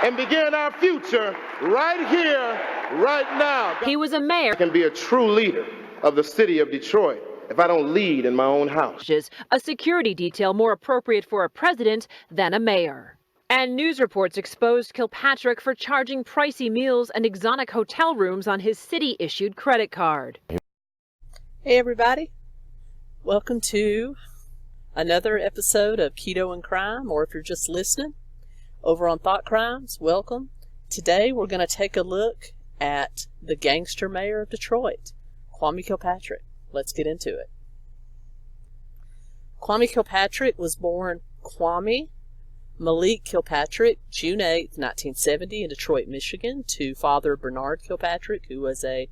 and begin our future right here, right now. He was a mayor. I can be a true leader of the city of Detroit if I don't lead in my own house. A security detail more appropriate for a president than a mayor. And news reports exposed Kilpatrick for charging pricey meals and exotic hotel rooms on his city-issued credit card. Hey everybody, welcome to another episode of Keto and Crime, or if you're just listening over on Thought Crimes, welcome. Today we're going to take a look at the gangster mayor of Detroit, Kwame Kilpatrick. Let's get into it. Kwame Kilpatrick was born Kwame Malik Kilpatrick, June 8, 1970, in Detroit, Michigan, to father Bernard Kilpatrick, who was a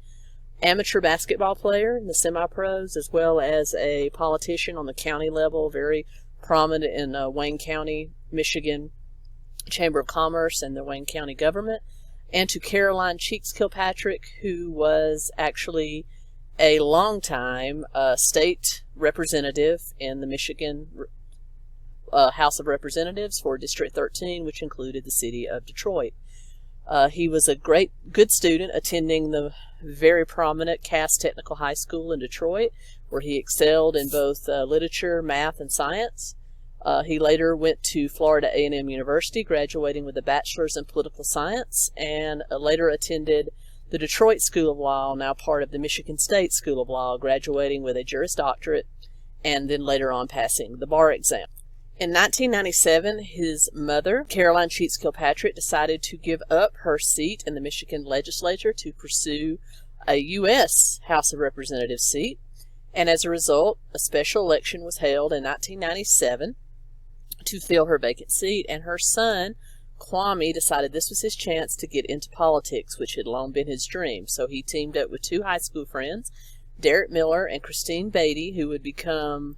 amateur basketball player in the semi-pros, as well as a politician on the county level, very prominent in Wayne County, Michigan Chamber of Commerce and the Wayne County government, and to Caroline Cheeks Kilpatrick, who was actually a longtime state representative in the Michigan House of Representatives for District 13, which included the city of Detroit. He was a good student, attending the very prominent Cass Technical High School in Detroit, where he excelled in both literature, math, and science. He later went to Florida A&M University, graduating with a bachelor's in political science, and later attended the Detroit School of Law, now part of the Michigan State School of Law, graduating with a Juris Doctorate, and then later on passing the bar exam. In 1997, his mother, Caroline Cheeks Kilpatrick, decided to give up her seat in the Michigan legislature to pursue a U.S. House of Representatives seat, and as a result, a special election was held in 1997 to fill her vacant seat, and her son, Kwame, decided this was his chance to get into politics, which had long been his dream. So he teamed up with two high school friends, Derek Miller and Christine Beatty, who would become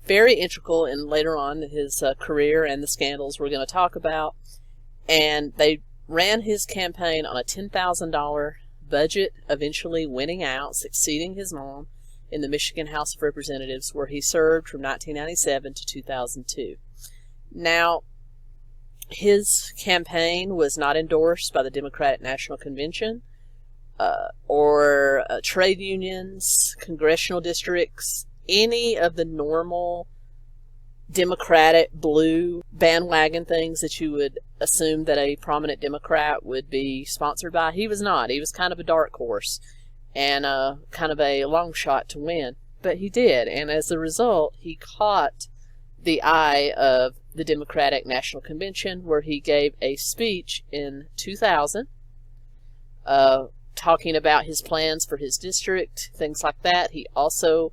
very integral in later on in his career and the scandals we're going to talk about. And they ran his campaign on a $10,000 budget, eventually winning out, succeeding his mom in the Michigan House of Representatives, where he served from 1997 to 2002. Now, his campaign was not endorsed by the Democratic National Convention or trade unions, congressional districts, any of the normal Democratic blue bandwagon things that you would assume that a prominent Democrat would be sponsored by. He was not. He was kind of a dark horse and kind of a long shot to win. But he did, and as a result, he caught the eye of the Democratic National Convention, where he gave a speech in 2000 talking about his plans for his district, things like that. He also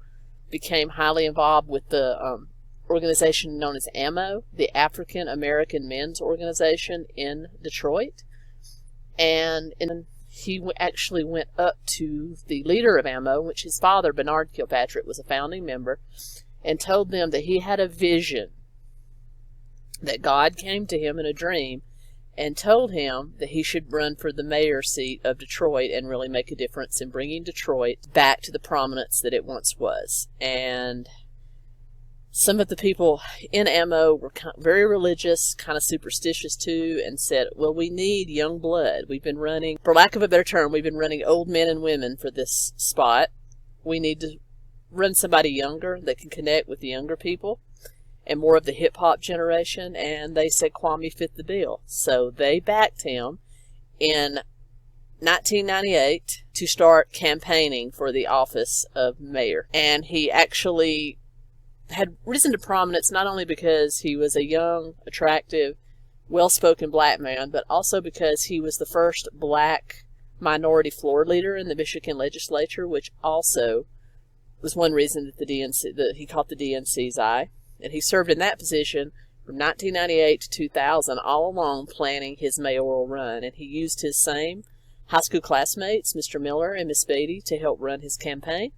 became highly involved with the organization known as AMO, the African American Men's Organization in Detroit. And he actually went up to the leader of AMO, which his father, Bernard Kilpatrick, was a founding member, and told them that he had a vision, that God came to him in a dream and told him that he should run for the mayor seat of Detroit and really make a difference in bringing Detroit back to the prominence that it once was. And some of the people in AMO were very religious, kind of superstitious too, and said, well, we need young blood. We've been running, for lack of a better term, we've been running old men and women for this spot. We need to run somebody younger that can connect with the younger people and more of the hip-hop generation, and they said Kwame fit the bill. So they backed him in 1998 to start campaigning for the office of mayor. And he actually had risen to prominence not only because he was a young, attractive, well-spoken black man, but also because he was the first black minority floor leader in the Michigan legislature, which also was one reason that he caught the DNC's eye. And he served in that position from 1998 to 2000, all along planning his mayoral run. And he used his same high school classmates, Mr. Miller and Miss Beatty, to help run his campaign.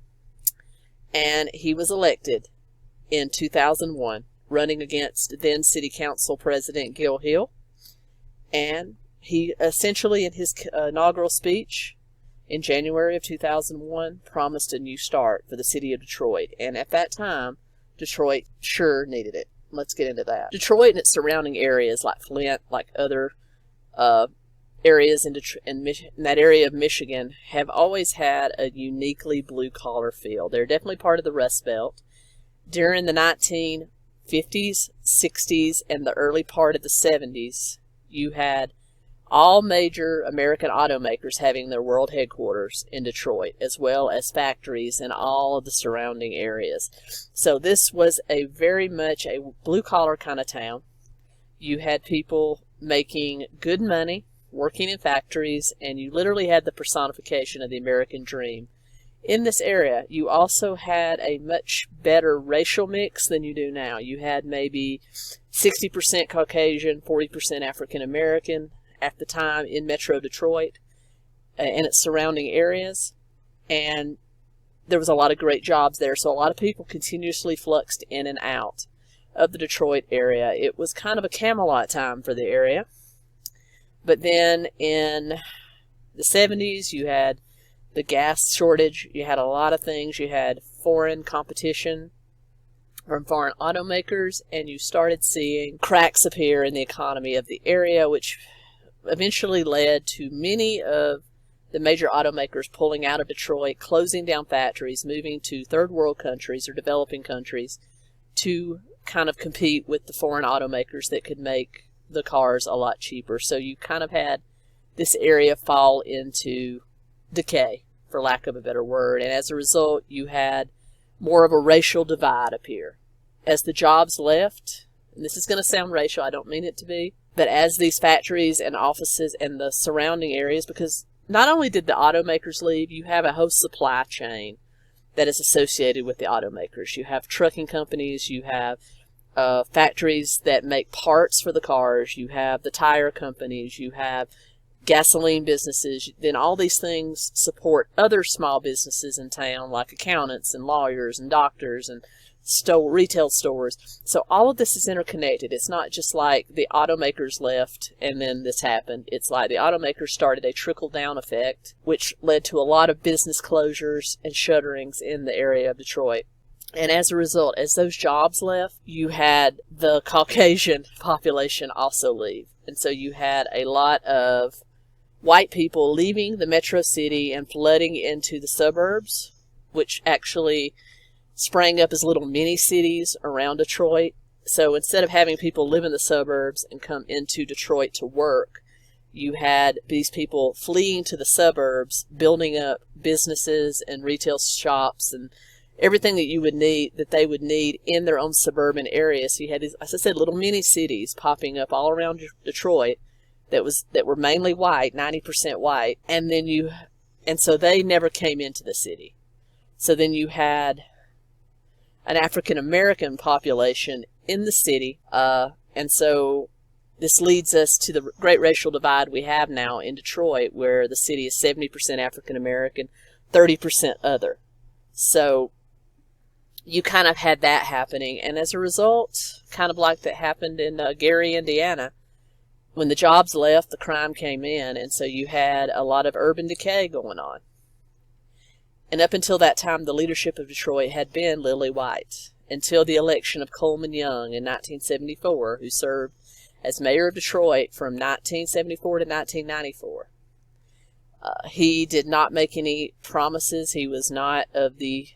And he was elected in 2001, running against then City Council President Gil Hill. And he essentially, in his inaugural speech in January of 2001, promised a new start for the city of Detroit. And at that time, Detroit sure needed it. Let's get into that. Detroit and its surrounding areas like Flint, like other areas in that area of Michigan have always had a uniquely blue-collar feel. They're definitely part of the Rust Belt. During the 1950s, 60s, and the early part of the 70s, you had all major American automakers having their world headquarters in Detroit, as well as factories in all of the surrounding areas. So this was a very much a blue-collar kind of town. You had people making good money, working in factories, and you literally had the personification of the American dream. In this area, you also had a much better racial mix than you do now. You had maybe 60% Caucasian, 40% African American at the time in Metro Detroit and its surrounding areas. And there was a lot of great jobs there, so a lot of people continuously fluxed in and out of the Detroit area. It was kind of a Camelot time for the area. But then in the 70s, you had the gas shortage. You had a lot of things. You had foreign competition from foreign automakers, and you started seeing cracks appear in the economy of the area, which eventually led to many of the major automakers pulling out of Detroit, closing down factories, moving to third world countries or developing countries to kind of compete with the foreign automakers that could make the cars a lot cheaper. So you kind of had this area fall into decay, for lack of a better word, and as a result you had more of a racial divide appear. As the jobs left, and this is going to sound racial, I don't mean it to be, but as these factories and offices and the surrounding areas, because not only did the automakers leave, you have a whole supply chain that is associated with the automakers. You have trucking companies, you have factories that make parts for the cars, you have the tire companies, you have gasoline businesses, then all these things support other small businesses in town like accountants and lawyers and doctors and retail stores. So all of this is interconnected. It's not just like the automakers left and then this happened. It's like the automakers started a trickle-down effect, which led to a lot of business closures and shutterings in the area of Detroit. And as a result, as those jobs left, you had the Caucasian population also leave. And so you had a lot of white people leaving the metro city and flooding into the suburbs, which actually sprang up as little mini cities around Detroit. So instead of having people live in the suburbs and come into Detroit to work, you had these people fleeing to the suburbs, building up businesses and retail shops and everything that you would need, that they would need in their own suburban areas. So you had these, as I said, little mini cities popping up all around Detroit that were mainly white, 90% white, and so they never came into the city. So then you had an African American population in the city, and so this leads us to the great racial divide we have now in Detroit, where the city is 70% African American, 30% other. So you kind of had that happening, and as a result, kind of like that happened in Gary, Indiana, when the jobs left, the crime came in, and so you had a lot of urban decay going on. And up until that time, the leadership of Detroit had been lily white, until the election of Coleman Young in 1974, who served as mayor of Detroit from 1974 to 1994. He did not make any promises. He was not of the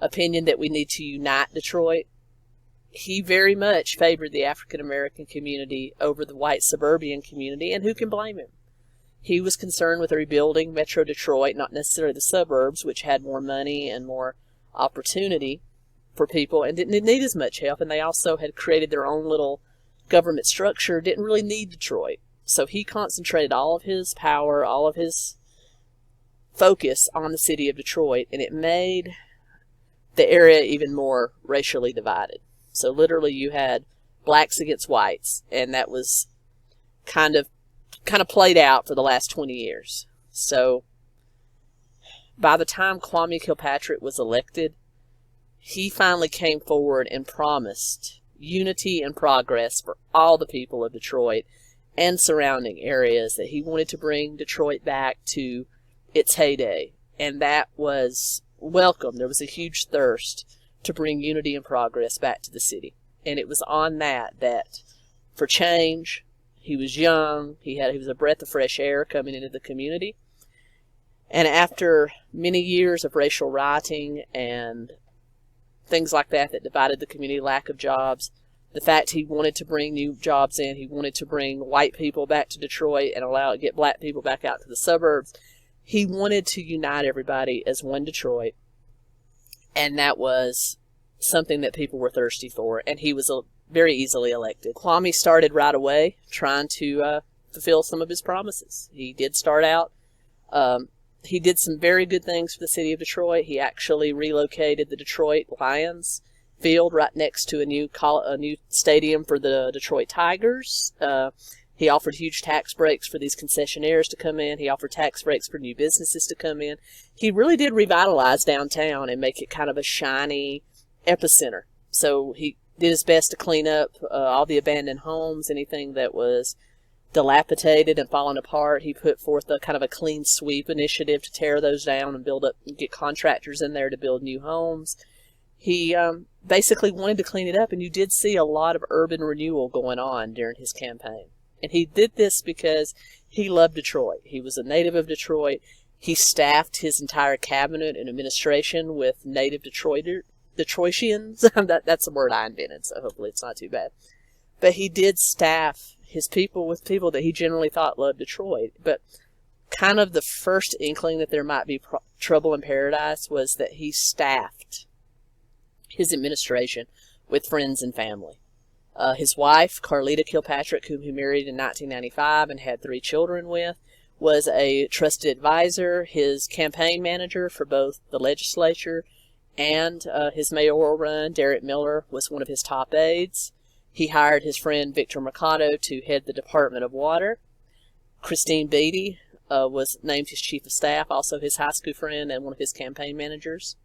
opinion that we need to unite Detroit. He very much favored the African American community over the white suburban community, and who can blame him? He was concerned with rebuilding Metro Detroit, not necessarily the suburbs, which had more money and more opportunity for people and didn't need as much help, and they also had created their own little government structure, didn't really need Detroit. So he concentrated all of his power, all of his focus on the city of Detroit, and it made the area even more racially divided. So literally you had blacks against whites, and that was kind of played out for the last 20 years. So by the time Kwame Kilpatrick was elected, he finally came forward and promised unity and progress for all the people of Detroit and surrounding areas, that he wanted to bring Detroit back to its heyday. And that was welcome. There was a huge thirst to bring unity and progress back to the city. And it was on that for change, He was young. He was a breath of fresh air coming into the community. And after many years of racial rioting and things like that divided the community, lack of jobs, the fact he wanted to bring new jobs in, he wanted to bring white people back to Detroit and get black people back out to the suburbs. He wanted to unite everybody as one Detroit, and that was something that people were thirsty for, and he was very easily elected. Kwame started right away trying to fulfill some of his promises. He did start out, he did some very good things for the city of Detroit. He actually relocated the Detroit Lions field right next to a new stadium for the Detroit Tigers. He offered huge tax breaks for these concessionaires to come in. He offered tax breaks for new businesses to come in. He really did revitalize downtown and make it kind of a shiny epicenter. So he did his best to clean up all the abandoned homes, anything that was dilapidated and falling apart. He put forth a kind of a clean sweep initiative to tear those down and build up, get contractors in there to build new homes. He basically wanted to clean it up, and you did see a lot of urban renewal going on during his campaign. And he did this because he loved Detroit. He was a native of Detroit. He staffed his entire cabinet and administration with native Detroitians. That's a word I invented, so hopefully it's not too bad. But he did staff his people with people that he generally thought loved Detroit. But kind of the first inkling that there might be trouble in paradise was that he staffed his administration with friends and family. His wife, Carlita Kilpatrick, whom he married in 1995 and had 3 children with, was a trusted advisor, his campaign manager for both the legislature and his mayoral run. Derek Miller was one of his top aides. He hired his friend Victor Mercado to head the Department of Water. Christine Beatty was named his chief of staff, also his high school friend and one of his campaign managers.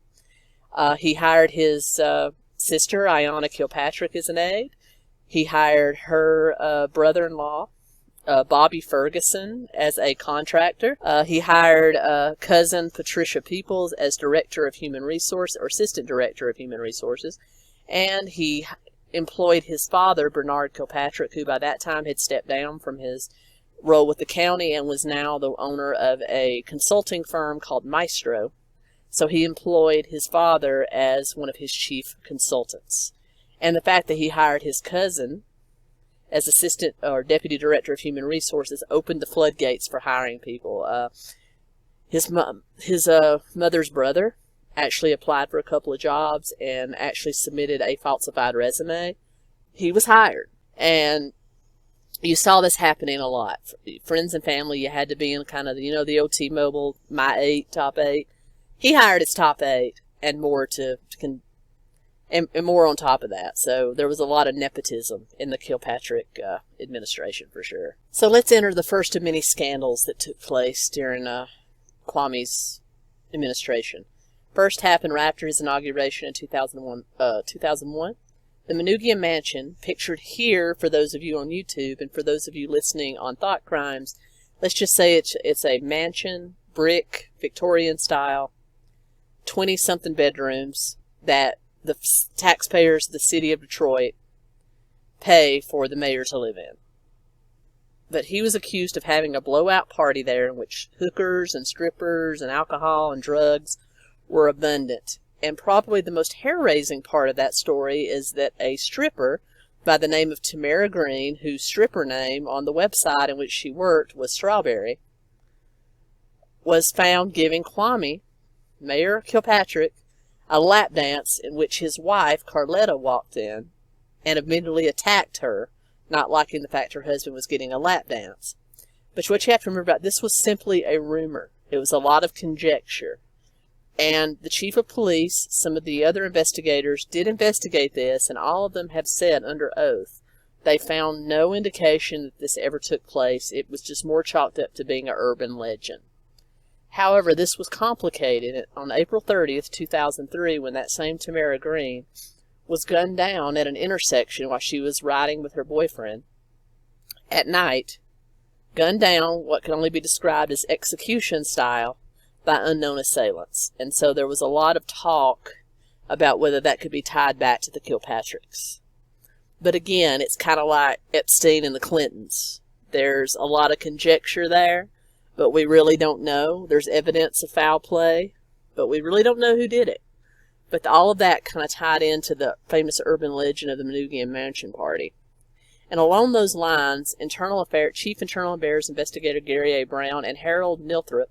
He hired his sister, Ayanna Kilpatrick, as an aide. He hired her brother-in-law, Bobby Ferguson, as a contractor. He hired cousin Patricia Peoples as Director of Human Resources, or Assistant Director of Human Resources. And he employed his father, Bernard Kilpatrick, who by that time had stepped down from his role with the county and was now the owner of a consulting firm called Maestro. So he employed his father as one of his chief consultants. And the fact that he hired his cousin as assistant or deputy director of human resources opened the floodgates for hiring people. His mother's brother actually applied for a couple of jobs and actually submitted a falsified resume. He was hired. And you saw this happening a lot. Friends and family, you had to be in kind of, the old T-Mobile, my 8, top 8. He hired his top 8 and more and more on top of that. So there was a lot of nepotism in the Kilpatrick administration for sure. So let's enter the first of many scandals that took place during Kwame's administration. First happened right after his inauguration in 2001. The Manugia Mansion, pictured here for those of you on YouTube and for those of you listening on Thought Crimes, let's just say it's a mansion, brick, Victorian style, 20-something bedrooms that the taxpayers of the city of Detroit pay for the mayor to live in. But he was accused of having a blowout party there in which hookers and strippers and alcohol and drugs were abundant. And probably the most hair-raising part of that story is that a stripper by the name of Tamara Green, whose stripper name on the website in which she worked was Strawberry, was found giving Kwame, Mayor Kilpatrick, a lap dance in which his wife, Carletta, walked in and immediately attacked her, not liking the fact her husband was getting a lap dance. But what you have to remember about this was simply a rumor. It was a lot of conjecture. And the chief of police, some of the other investigators did investigate this, and all of them have said under oath they found no indication that this ever took place. It was just more chalked up to being an urban legend. However, this was complicated on April 30th, 2003, when that same Tamara Green was gunned down at an intersection while she was riding with her boyfriend at night, gunned down what can only be described as execution style by unknown assailants. And so there was a lot of talk about whether that could be tied back to the Kilpatricks. But again, it's kind of like Epstein and the Clintons. There's a lot of conjecture there, but we really don't know. There's evidence of foul play, but we really don't know who did it. But all of that kind of tied into the famous urban legend of the Manoogian Mansion Party. And along those lines, Chief Internal Affairs Investigator Gary A. Brown and Harold Nilthrop,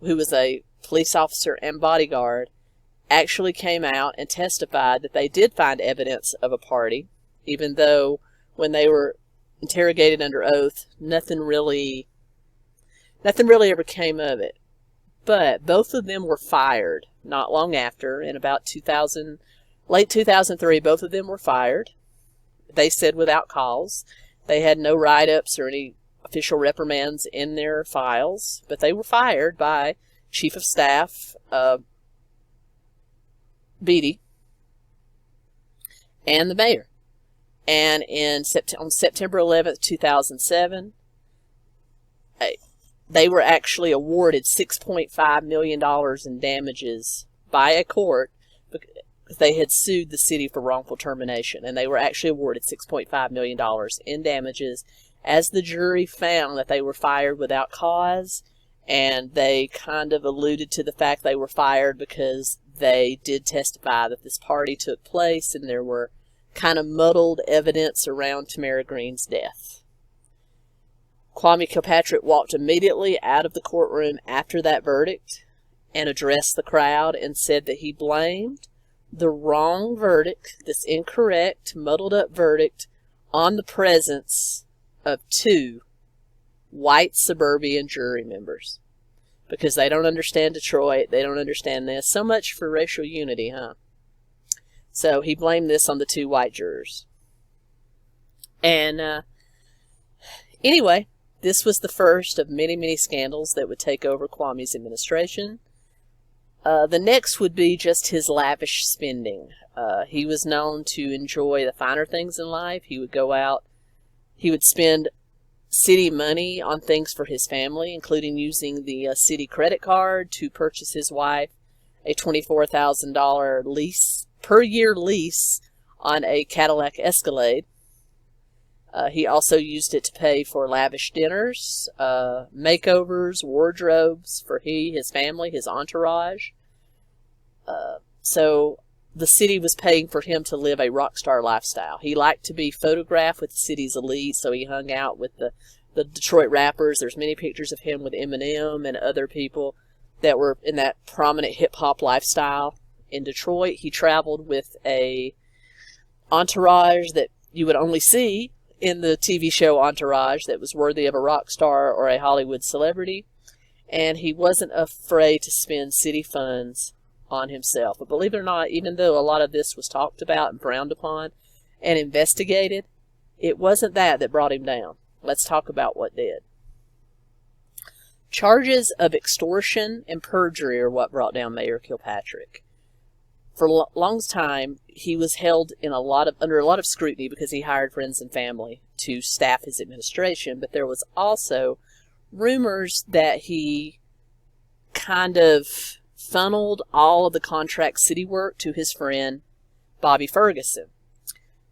who was a police officer and bodyguard, actually came out and testified that they did find evidence of a party, even though when they were interrogated under oath, nothing really ever came of it. But both of them were fired not long after. In about late 2003, both of them were fired. They said without cause. They had no write-ups or any official reprimands in their files, but they were fired by Chief of Staff Beatty and the mayor. And on September 11th, 2007, they were actually awarded $6.5 million in damages by a court because they had sued the city for wrongful termination. And they were actually awarded $6.5 million in damages, as the jury found that they were fired without cause. And they kind of alluded to the fact they were fired because they did testify that this party took place and there were kind of muddled evidence around Tamara Green's death. Kwame Kilpatrick walked immediately out of the courtroom after that verdict and addressed the crowd and said that he blamed the wrong verdict, this incorrect, muddled up verdict, on the presence of two white suburban jury members. Because they don't understand Detroit, they don't understand this. So much for racial unity, huh? So he blamed this on the two white jurors. And anyway, this was the first of many, many scandals that would take over Kwame's administration. The next would be just his lavish spending. He was known to enjoy the finer things in life. He would go out, he would spend city money on things for his family, including using the city credit card to purchase his wife a $24,000 per year lease on a Cadillac Escalade. He also used it to pay for lavish dinners, makeovers, wardrobes for his family, his entourage. So the city was paying for him to live a rock star lifestyle. He liked to be photographed with the city's elite, so he hung out with the Detroit rappers. There's many pictures of him with Eminem and other people that were in that prominent hip-hop lifestyle in Detroit. He traveled with a entourage that you would only see in the TV show Entourage, that was worthy of a rock star or a Hollywood celebrity. And he wasn't afraid to spend city funds on himself. But believe it or not, even though a lot of this was talked about and frowned upon and investigated, it wasn't that brought him down. Let's talk about what did. Charges of extortion and perjury are what brought down Mayor Kilpatrick. For a long time, he was held in under a lot of scrutiny because he hired friends and family to staff his administration, but there was also rumors that he kind of funneled all of the contract city work to his friend Bobby Ferguson,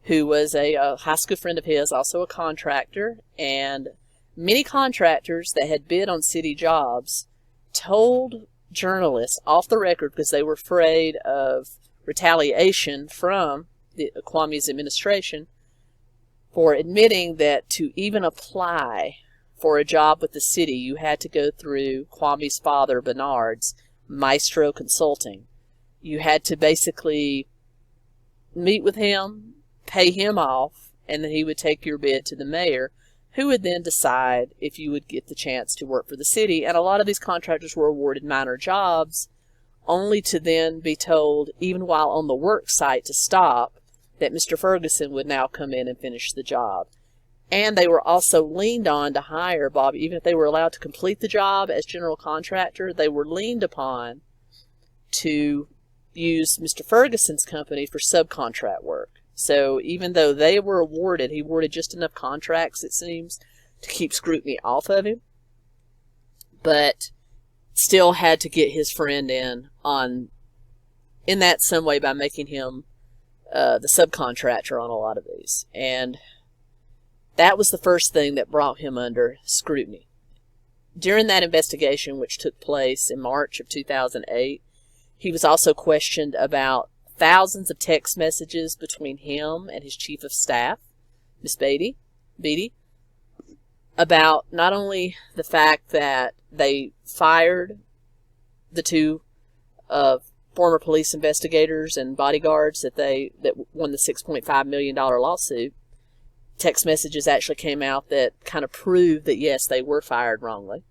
who was a high school friend of his, also a contractor. And many contractors that had bid on city jobs told journalists off the record, because they were afraid of retaliation from Kwame's administration, for admitting that to even apply for a job with the city, you had to go through Kwame's father, Bernard's Maestro Consulting. You had to basically meet with him, pay him off, and then he would take your bid to the mayor, who would then decide if you would get the chance to work for the city. And a lot of these contractors were awarded minor jobs, only to then be told, even while on the work site, to stop, that Mr. Ferguson would now come in and finish the job. And they were also leaned on to hire Bobby. Even if they were allowed to complete the job as general contractor, they were leaned upon to use Mr. Ferguson's company for subcontract work. So even though he awarded just enough contracts, it seems, to keep scrutiny off of him, but still had to get his friend in that some way by making him the subcontractor on a lot of these. And That was the first thing that brought him under scrutiny. During that investigation, which took place in March of 2008, he was also questioned about thousands of text messages between him and his chief of staff, Miss Beatty, about not only the fact that they fired the two former police investigators and bodyguards that won the $6.5 million lawsuit. Text messages actually came out that kind of proved that, yes, they were fired wrongly,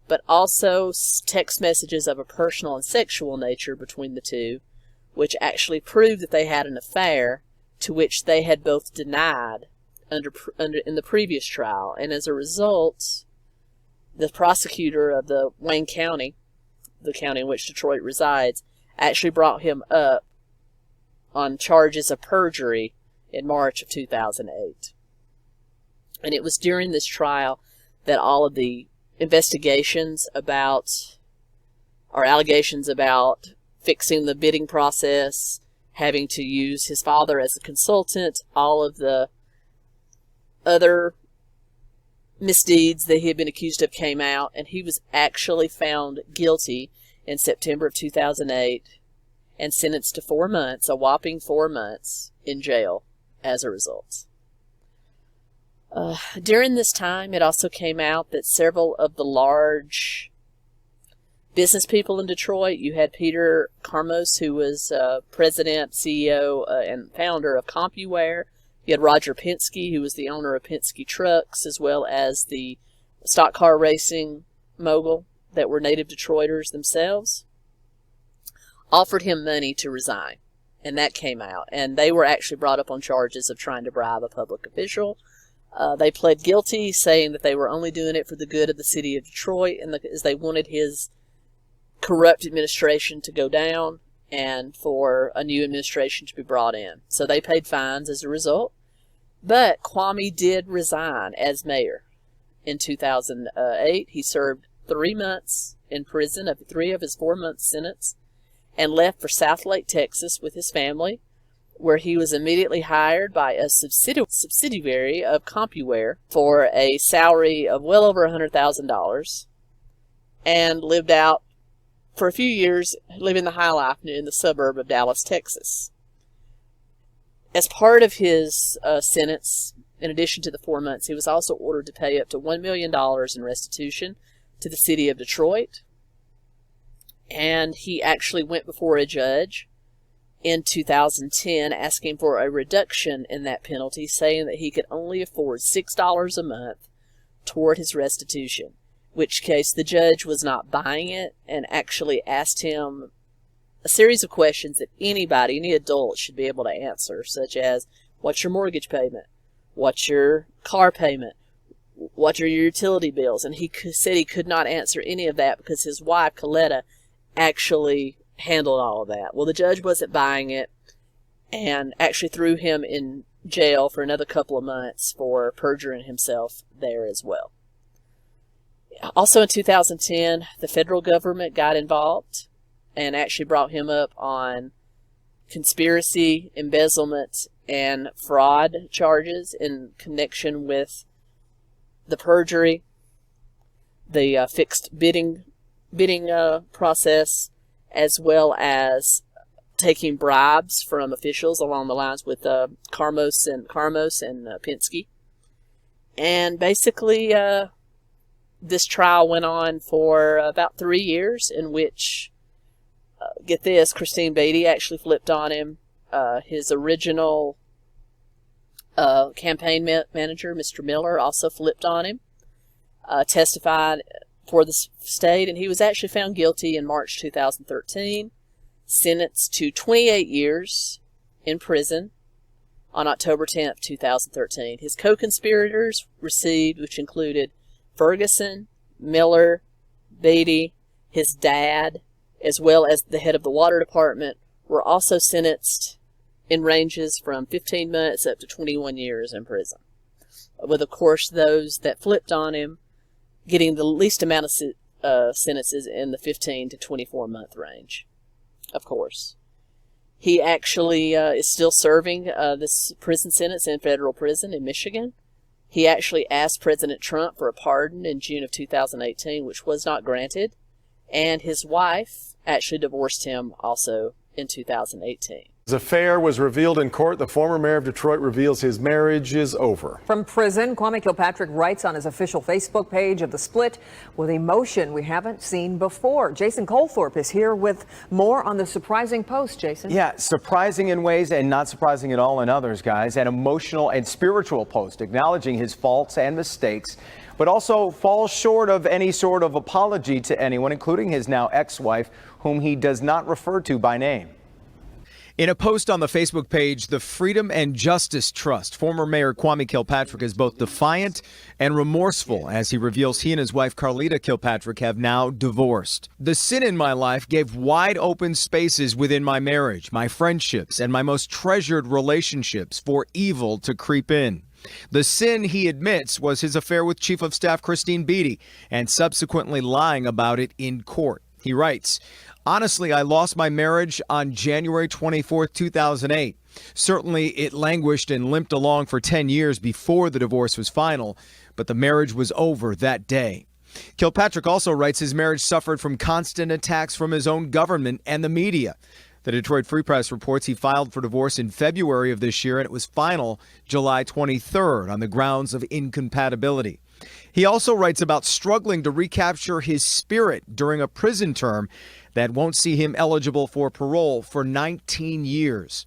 but also text messages of a personal and sexual nature between the two, which actually proved that they had an affair, to which they had both denied in the previous trial. And as a result, the prosecutor of the Wayne County, the county in which Detroit resides, actually brought him up on charges of perjury in March of 2008. And it was during this trial that all of the investigations about, or allegations about, fixing the bidding process, having to use his father as a consultant, all of the other misdeeds that he had been accused of came out, and he was actually found guilty in September of 2008 and sentenced to 4 months, a whopping 4 months in jail as a result. During this time, it also came out that several of the large business people in Detroit, you had Peter Karmos, who was president, CEO, and founder of CompuWare. You had Roger Penske, who was the owner of Penske Trucks, as well as the stock car racing mogul that were native Detroiters themselves, offered him money to resign. And that came out. And they were actually brought up on charges of trying to bribe a public official. They pled guilty, saying that they were only doing it for the good of the city of Detroit, and as they wanted his corrupt administration to go down and for a new administration to be brought in. So they paid fines as a result. But Kwame did resign as mayor in 2008. He served 3 months in prison of 3 of his 4-month sentence and left for Southlake, Texas with his family, where he was immediately hired by a subsidiary of CompuWare for a salary of well over $100,000 and lived out for a few years, living the high life in the suburb of Dallas, Texas. As part of his sentence, in addition to the 4 months, he was also ordered to pay up to $1 million in restitution to the city of Detroit. And he actually went before a judge in 2010 asking for a reduction in that penalty, saying that he could only afford $6 a month toward his restitution, which case the judge was not buying it and actually asked him a series of questions that anybody, any adult, should be able to answer, such as, what's your mortgage payment? What's your car payment? What are your utility bills? And he said he could not answer any of that because his wife, Coletta, actually handled all of that. Well, the judge wasn't buying it and actually threw him in jail for another couple of months for perjuring himself there as well. Also in 2010, the federal government got involved and actually brought him up on conspiracy, embezzlement, and fraud charges in connection with the perjury, the fixed bidding process, as well as taking bribes from officials along the lines with Karmos and Penske. And basically, this trial went on for about 3 years, in which, get this, Christine Beatty actually flipped on him. His original campaign manager, Mr. Miller, also flipped on him, testified for the state, and he was actually found guilty in March 2013, sentenced to 28 years in prison on October 10th, 2013. His co-conspirators received, which included Ferguson, Miller, Beatty, his dad, as well as the head of the water department, were also sentenced in ranges from 15 months up to 21 years in prison, with, of course, those that flipped on him getting the least amount of sentences in the 15 to 24 month range, of course. He actually is still serving this prison sentence in federal prison in Michigan, He actually asked President Trump for a pardon in June of 2018, which was not granted. And his wife actually divorced him also in 2018. His affair was revealed in court. The former mayor of Detroit reveals his marriage is over. From prison, Kwame Kilpatrick writes on his official Facebook page of the split with emotion we haven't seen before. Jason Colthorpe is here with more on the surprising post, Jason. Yeah, surprising in ways and not surprising at all in others, guys. An emotional and spiritual post acknowledging his faults and mistakes, but also falls short of any sort of apology to anyone, including his now ex-wife, whom he does not refer to by name. In a post on the Facebook page, the Freedom and Justice Trust, former Mayor Kwame Kilpatrick is both defiant and remorseful as he reveals he and his wife Carlita Kilpatrick have now divorced. The sin in my life gave wide open spaces within my marriage, my friendships, and my most treasured relationships for evil to creep in. The sin, he admits, was his affair with Chief of Staff Christine Beatty and subsequently lying about it in court. He writes, "Honestly, I lost my marriage on January 24th, 2008. Certainly, it languished and limped along for 10 years before the divorce was final, but the marriage was over that day." Kilpatrick also writes his marriage suffered from constant attacks from his own government and the media. The Detroit Free Press reports he filed for divorce in February of this year, and it was final July 23rd on the grounds of incompatibility. He also writes about struggling to recapture his spirit during a prison term that won't see him eligible for parole for 19 years.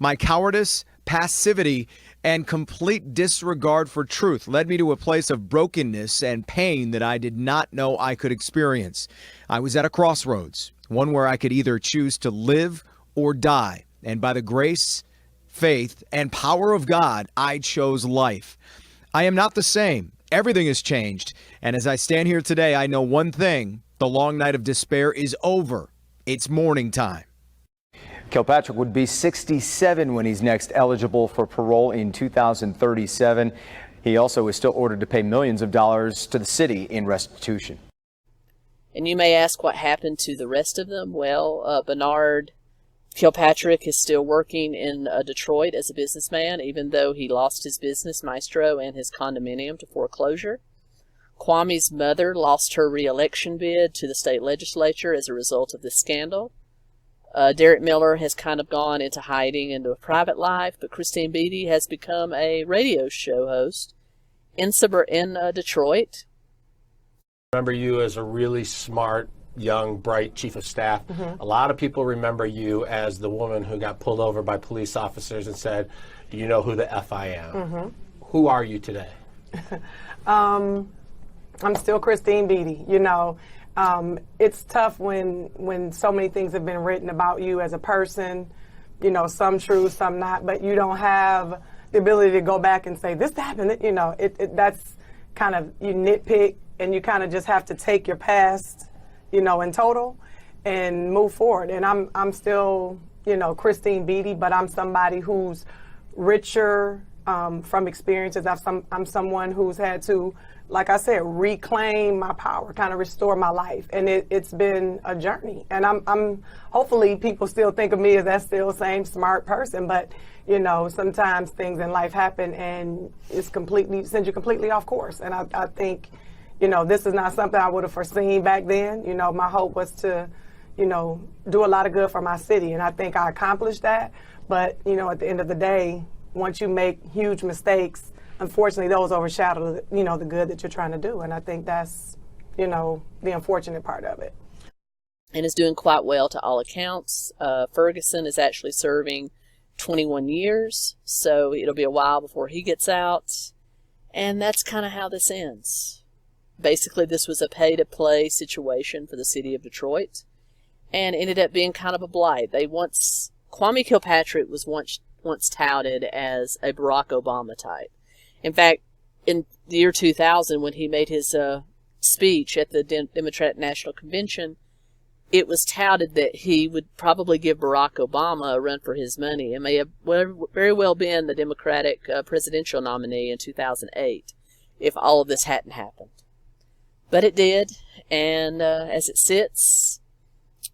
"My cowardice, passivity, and complete disregard for truth led me to a place of brokenness and pain that I did not know I could experience. I was at a crossroads, one where I could either choose to live or die. And by the grace, faith, and power of God, I chose life. I am not the same. Everything has changed. And as I stand here today, I know one thing. The long night of despair is over. It's morning time." Kilpatrick would be 67 when he's next eligible for parole in 2037. He also is still ordered to pay millions of dollars to the city in restitution. And you may ask what happened to the rest of them. Well, Bernard Kilpatrick is still working in Detroit as a businessman, even though he lost his business, Maestro, and his condominium to foreclosure. Kwame's mother lost her re-election bid to the state legislature as a result of this scandal. Derek Miller has kind of gone into hiding into a private life, but Christine Beatty has become a radio show host in Detroit. Remember you as a really smart, young, bright chief of staff. A lot of people remember you as the woman who got pulled over by police officers and said, "Do you know who the F I am?" Who are you today? I'm still Christine Beatty. You know, it's tough when so many things have been written about you as a person, you know, some true, some not, but you don't have the ability to go back and say, this happened, you know, that's kind of, you nitpick, and you kind of just have to take your past, you know, in total and move forward. And I'm still, you know, Christine Beatty, but I'm somebody who's richer from experiences. I'm someone who's had to, like I said, reclaim my power, kind of restore my life. And it's been a journey. And I'm hopefully people still think of me as that still same smart person, but you know, sometimes things in life happen and it's sends you completely off course. And I think, you know, this is not something I would have foreseen back then. You know, my hope was to, you know, do a lot of good for my city. And I think I accomplished that. But, you know, at the end of the day, once you make huge mistakes, unfortunately, those overshadow, you know, the good that you're trying to do. And I think that's, you know, the unfortunate part of it. And is doing quite well to all accounts. Ferguson is actually serving 21 years, so it'll be a while before he gets out. And that's kind of how this ends. Basically, this was a pay-to-play situation for the city of Detroit and ended up being kind of a blight. Kwame Kilpatrick was once touted as a Barack Obama type. In fact, in the year 2000, when he made his speech at the Democratic National Convention, it was touted that he would probably give Barack Obama a run for his money and may have very well been the Democratic presidential nominee in 2008 if all of this hadn't happened. But it did, and as it sits,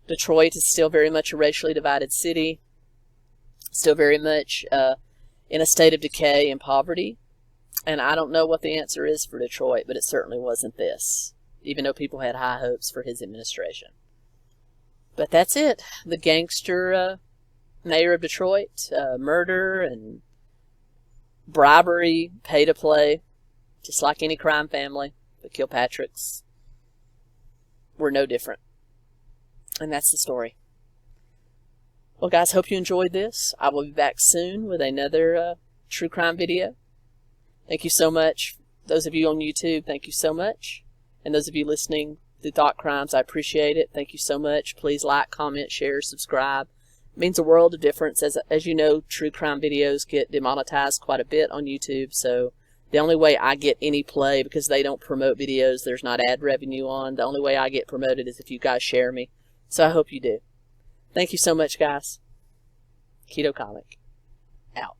Detroit is still very much a racially divided city, still very much in a state of decay and poverty. And I don't know what the answer is for Detroit, but it certainly wasn't this, even though people had high hopes for his administration. But that's it. The gangster mayor of Detroit, murder and bribery, pay to play, just like any crime family. The Kilpatricks were no different. And that's the story. Well, guys, hope you enjoyed this. I will be back soon with another true crime video. Thank you so much. Those of you on YouTube, thank you so much. And those of you listening to Thought Crimes, I appreciate it. Thank you so much. Please like, comment, share, subscribe. It means a world of difference. As you know, true crime videos get demonetized quite a bit on YouTube. So the only way I get any play, because they don't promote videos, there's not ad revenue on, the only way I get promoted is if you guys share me. So I hope you do. Thank you so much, guys. Keto Comic, out.